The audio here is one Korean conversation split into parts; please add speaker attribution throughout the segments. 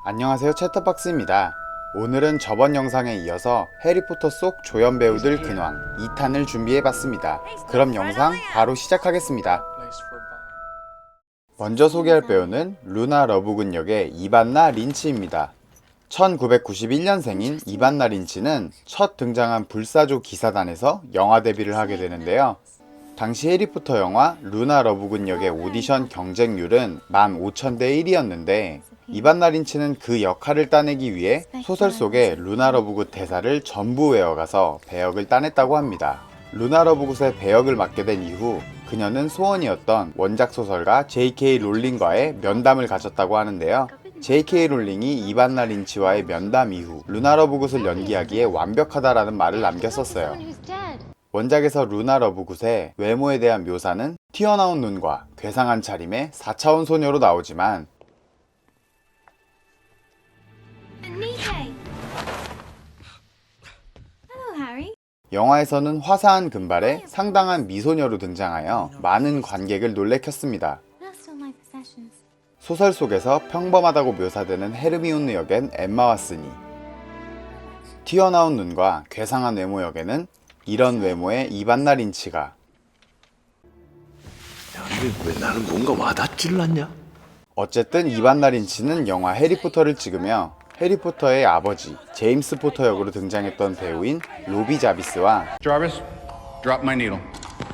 Speaker 1: 안녕하세요, 채터박스입니다. 오늘은 저번 영상에 이어서 해리포터 속 조연 배우들 근황 2탄을 준비해봤습니다. 그럼 영상 바로 시작하겠습니다. 먼저 소개할 배우는 루나 러브군 역의 이반나 린치입니다. 1991년생인 이반나 린치는 첫 등장한 불사조 기사단에서 영화 데뷔를 하게 되는데요. 당시 해리포터 영화 루나 러브군 역의 오디션 경쟁률은 15,000대 1이었는데 이반나 린치는 그 역할을 따내기 위해 소설 속의 루나 러브굿 대사를 전부 외워가서 배역을 따냈다고 합니다. 루나 러브굿의 배역을 맡게 된 이후 그녀는 소원이었던 원작 소설가 J.K. 롤링과의 면담을 가졌다고 하는데요. J.K. 롤링이 이반나 린치와의 면담 이후 루나 러브굿을 연기하기에 완벽하다라는 말을 남겼었어요. 원작에서 루나 러브굿의 외모에 대한 묘사는 튀어나온 눈과 괴상한 차림의 4차원 소녀로 나오지만 영화에서는 화사한 금발에 상당한 미소녀로 등장하여 많은 관객을 놀래켰습니다. 소설 속에서 평범하다고 묘사되는 헤르미온느 역엔 엠마 왓슨이, 튀어나온 눈과 괴상한 외모 역에는 이런 외모의 이반나 린치가.
Speaker 2: 야, 근데 왜 나는 뭔가 와닿지를 않냐?
Speaker 1: 어쨌든 이반나 린치는 영화 해리포터를 찍으며 해리포터의 아버지 제임스 포터 역으로 등장했던 배우인 로비 자비스와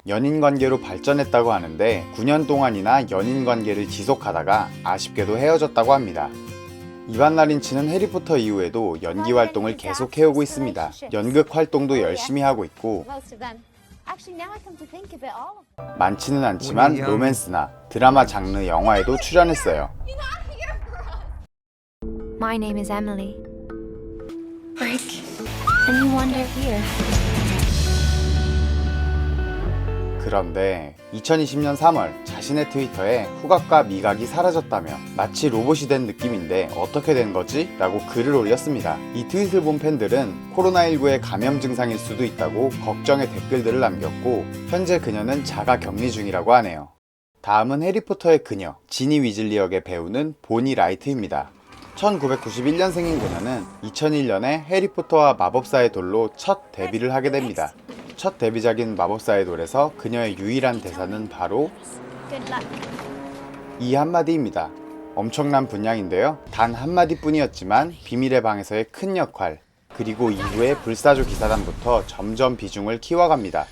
Speaker 1: 연인 관계로 발전했다고 하는데 9년 동안이나 연인 관계를 지속하다가 아쉽게도 헤어졌다고 합니다. 이반나 린치는 해리포터 이후에도 연기 활동을 계속 해오고 있습니다. 연극 활동도 열심히 하고 있고 많지는 않지만 로맨스나 드라마 장르 영화에도 출연했어요.
Speaker 3: My name is Emily. Break. And you wander here.
Speaker 1: 그런데 2020년 3월 자신의 트위터에 후각과 미각이 사라졌다며 마치 로봇이 된 느낌인데 어떻게 된 거지? 라고 글을 올렸습니다. 이 트윗을 본 팬들은 코로나19의 감염 증상일 수도 있다고 걱정의 댓글들을 남겼고 현재 그녀는 자가 격리 중이라고 하네요. 다음은 해리포터의 그녀 지니 위즐리 역의 배우는 보니 라이트입니다. 1991년생인 그녀는 2001년에 해리포터와 마법사의 돌로 첫 데뷔를 하게 됩니다. 첫 데뷔작인 마법사의 돌에서 그녀의 유일한 대사는 바로 이 한마디입니다. 엄청난 분량인데요. 단 한마디뿐이었지만 비밀의 방에서의 큰 역할, 그리고 이후에 불사조 기사단부터 점점 비중을 키워갑니다.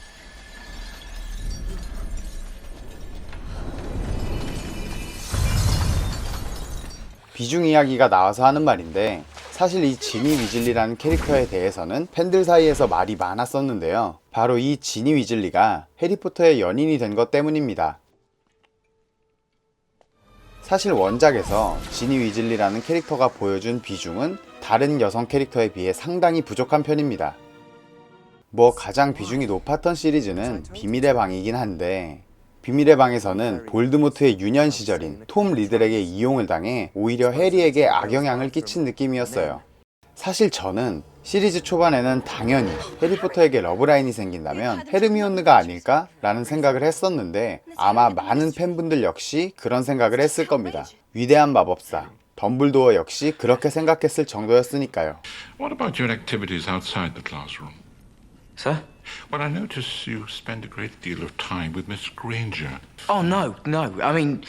Speaker 1: 비중 이야기가 나와서 하는 말인데 사실 이 지니 위즐리라는 캐릭터에 대해서는 팬들 사이에서 말이 많았었는데요. 바로 이 지니 위즐리가 해리포터의 연인이 된 것 때문입니다. 사실 원작에서 지니 위즐리라는 캐릭터가 보여준 비중은 다른 여성 캐릭터에 비해 상당히 부족한 편입니다. 가장 비중이 높았던 시리즈는 비밀의 방이긴 한데 비밀의 방에서는 볼드모트의 유년 시절인 톰 리들에게 이용을 당해 오히려 해리에게 악영향을 끼친 느낌이었어요. 사실 저는 시리즈 초반에는 당연히 해리포터에게 러브라인이 생긴다면 헤르미온느가 아닐까? 라는 생각을 했었는데 아마 많은 팬분들 역시 그런 생각을 했을 겁니다. 위대한 마법사 덤블도어 역시 그렇게 생각했을 정도였으니까요.
Speaker 4: What about your activities outside the classroom?
Speaker 5: Sir?
Speaker 4: Well, I notice you spend a great deal of time with Miss Granger.
Speaker 5: Oh, no. I mean,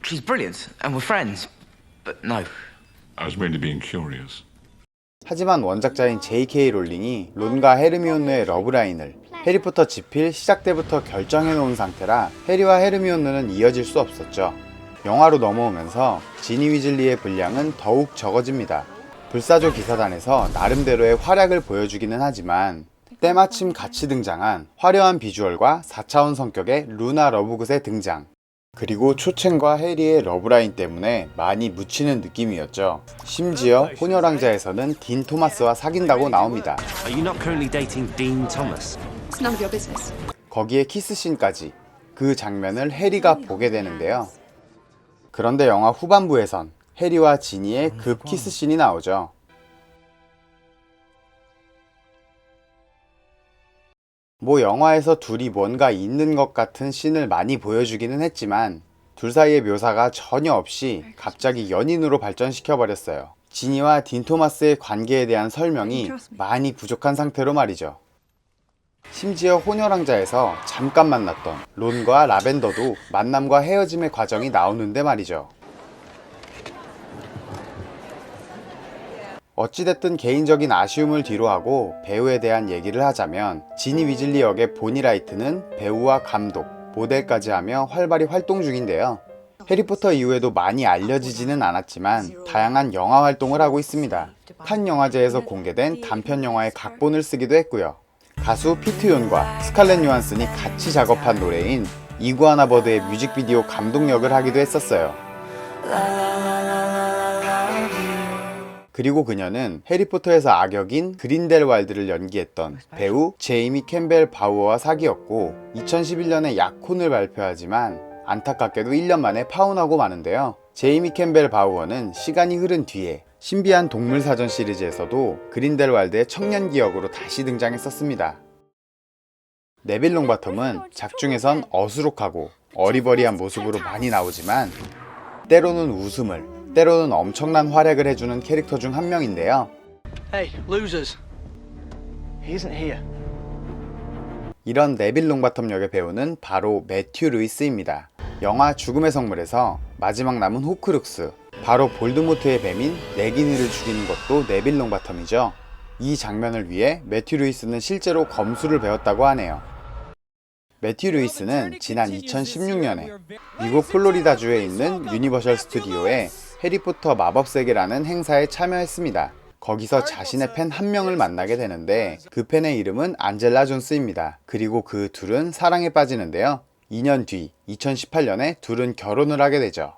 Speaker 5: she's brilliant, and we're friends. But no.
Speaker 4: I was merely being curious.
Speaker 1: 하지만 원작자인 J.K. 롤링이 론과 헤르미온느의 러브라인을 해리포터 집필 시작 때부터 결정해놓은 상태라 해리와 헤르미온느는 이어질 수 없었죠. 영화로 넘어오면서 지니 위즐리의 분량은 더욱 적어집니다. 불사조 기사단에서 나름대로의 활약을 보여주기는 하지만 때마침 같이 등장한 화려한 비주얼과 4차원 성격의 루나 러브굿의 등장, 그리고 초첸과 해리의 러브라인 때문에 많이 묻히는 느낌이었죠. 심지어 호녀랑자에서는 딘 토마스와 사귄다고 나옵니다.
Speaker 6: Are you not currently dating Dean Thomas?
Speaker 7: It's none of your business.
Speaker 1: 거기에 키스씬까지. 그 장면을 해리가 보게 되는데요. 그런데 영화 후반부에선 해리와 지니의 급 키스씬이 나오죠. 영화에서 둘이 뭔가 있는 것 같은 씬을 많이 보여주기는 했지만 둘 사이의 묘사가 전혀 없이 갑자기 연인으로 발전시켜버렸어요. 지니와 딘 토마스의 관계에 대한 설명이 많이 부족한 상태로 말이죠. 심지어 혼혈왕자에서 잠깐 만났던 론과 라벤더도 만남과 헤어짐의 과정이 나오는데 말이죠. 어찌됐든 개인적인 아쉬움을 뒤로하고 배우에 대한 얘기를 하자면 지니 위즐리 역의 보니 라이트는 배우와 감독, 모델까지 하며 활발히 활동 중인데요. 해리포터 이후에도 많이 알려지지는 않았지만 다양한 영화 활동을 하고 있습니다. 칸 영화제에서 공개된 단편 영화의 각본을 쓰기도 했고요. 가수 피트 요온과 스칼렛 요한슨이 같이 작업한 노래인 이구아나 버드의 뮤직비디오 감독 역을 하기도 했었어요. 그리고 그녀는 해리포터에서 악역인 그린델왈드를 연기했던 배우 제이미 캠벨 바우어와 사귀었고 2011년에 약혼을 발표하지만 안타깝게도 1년 만에 파혼하고 마는데요. 제이미 캠벨 바우어는 시간이 흐른 뒤에 신비한 동물 사전 시리즈에서도 그린델왈드의 청년기 역으로 다시 등장했었습니다. 네빌 롱바텀은 작중에선 어수룩하고 어리버리한 모습으로 많이 나오지만 때로는 웃음을, 때로는 엄청난 활약을 해주는 캐릭터 중 한 명인데요.
Speaker 7: Hey, losers. He isn't here.
Speaker 1: 이런 네빌 롱바텀 역의 배우는 바로 매튜 루이스입니다. 영화 죽음의 성물에서 마지막 남은 호크룩스, 바로 볼드모트의 뱀인 네기니를 죽이는 것도 네빌 롱바텀이죠. 이 장면을 위해 매튜 루이스는 실제로 검술을 배웠다고 하네요. 매튜 루이스는 지난 2016년에 미국 플로리다주에 있는 유니버셜 스튜디오에 해리포터 마법세계라는 행사에 참여했습니다. 거기서 자신의 팬 한 명을 만나게 되는데 그 팬의 이름은 안젤라 존스입니다. 그리고 그 둘은 사랑에 빠지는데요. 2년 뒤 2018년에 둘은 결혼을 하게 되죠.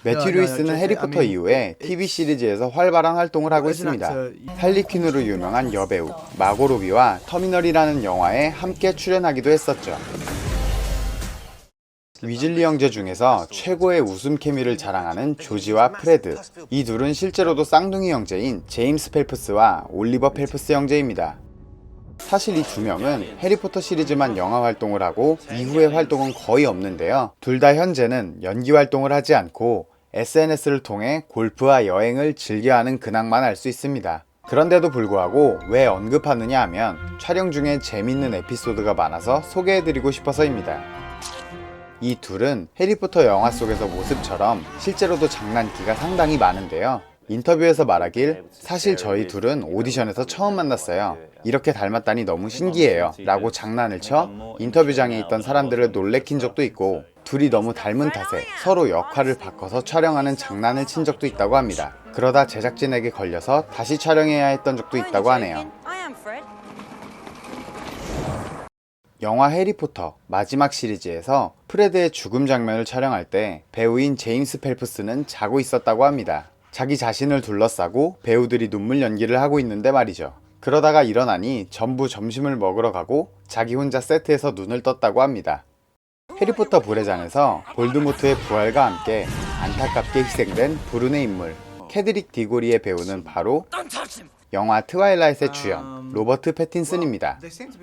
Speaker 1: 매튜 루이스는 해리포터 이후에 TV 시리즈에서 활발한 활동을 하고 있습니다. 할리퀸으로 유명한 여배우 마고 로비와 터미널이라는 영화에 함께 출연하기도 했었죠. 위즐리 형제 중에서 최고의 웃음 케미를 자랑하는 조지와 프레드, 이 둘은 실제로도 쌍둥이 형제인 제임스 펠프스와 올리버 펠프스 형제입니다. 사실 이 두 명은 해리포터 시리즈만 영화 활동을 하고 이후의 활동은 거의 없는데요. 둘 다 현재는 연기 활동을 하지 않고 SNS를 통해 골프와 여행을 즐겨하는 근황만 알 수 있습니다. 그런데도 불구하고 왜 언급하느냐 하면 촬영 중에 재밌는 에피소드가 많아서 소개해드리고 싶어서입니다. 이 둘은 해리포터 영화 속에서 모습처럼 실제로도 장난기가 상당히 많은데요. 인터뷰에서 말하길 사실 저희 둘은 오디션에서 처음 만났어요. 이렇게 닮았다니 너무 신기해요 라고 장난을 쳐 인터뷰장에 있던 사람들을 놀래킨 적도 있고 둘이 너무 닮은 탓에 서로 역할을 바꿔서 촬영하는 장난을 친 적도 있다고 합니다. 그러다 제작진에게 걸려서 다시 촬영해야 했던 적도 있다고 하네요. 영화 해리포터 마지막 시리즈에서 프레드의 죽음 장면을 촬영할 때 배우인 제임스 펠프스는 자고 있었다고 합니다. 자기 자신을 둘러싸고 배우들이 눈물 연기를 하고 있는데 말이죠. 그러다가 일어나니 전부 점심을 먹으러 가고 자기 혼자 세트에서 눈을 떴다고 합니다. 해리포터 불의 잔에서 볼드모트의 부활과 함께 안타깝게 희생된 불운의 인물 캐드릭 디고리의 배우는 바로 영화 트와일라잇의 주연 로버트 패틴슨입니다.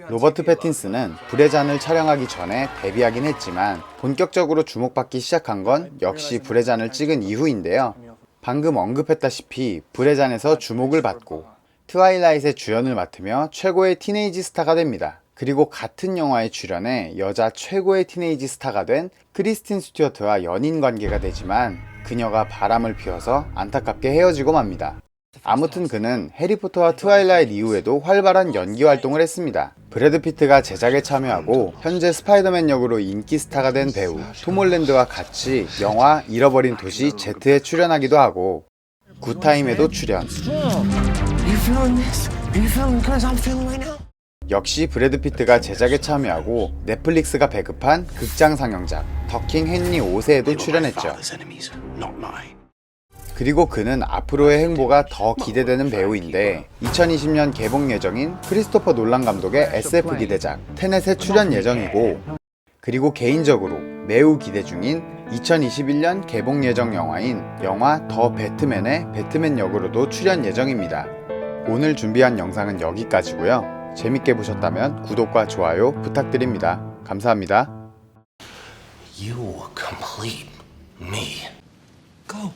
Speaker 1: 로버트 패틴슨은 불의 잔을 촬영하기 전에 데뷔하긴 했지만 본격적으로 주목받기 시작한 건 역시 불의 잔을 찍은 이후인데요. 방금 언급했다시피 불의 잔에서 주목을 받고 트와일라잇의 주연을 맡으며 최고의 티네이지 스타가 됩니다. 그리고 같은 영화에 출연해 여자 최고의 티네이지 스타가 된 크리스틴 스튜어트와 연인 관계가 되지만 그녀가 바람을 피워서 안타깝게 헤어지고 맙니다. 아무튼 그는 해리포터와 트와일라잇 이후에도 활발한 연기 활동을 했습니다. 브래드 피트가 제작에 참여하고 현재 스파이더맨 역으로 인기 스타가 된 배우 톰 홀랜드와 같이 영화 잃어버린 도시 Z에 출연하기도 하고 굿타임에도 출연. 역시 브래드 피트가 제작에 참여하고 넷플릭스가 배급한 극장 상영작 더킹 헨리 5세에도 출연했죠. 그리고 그는 앞으로의 행보가 더 기대되는 배우인데 2020년 개봉 예정인 크리스토퍼 놀란 감독의 SF 기대작 테넷에 출연 예정이고 그리고 개인적으로 매우 기대 중인 2021년 개봉 예정 영화인 영화 더 배트맨의 배트맨 역으로도 출연 예정입니다. 오늘 준비한 영상은 여기까지고요. 재밌게 보셨다면 구독과 좋아요 부탁드립니다. 감사합니다.
Speaker 2: You complete me. Go.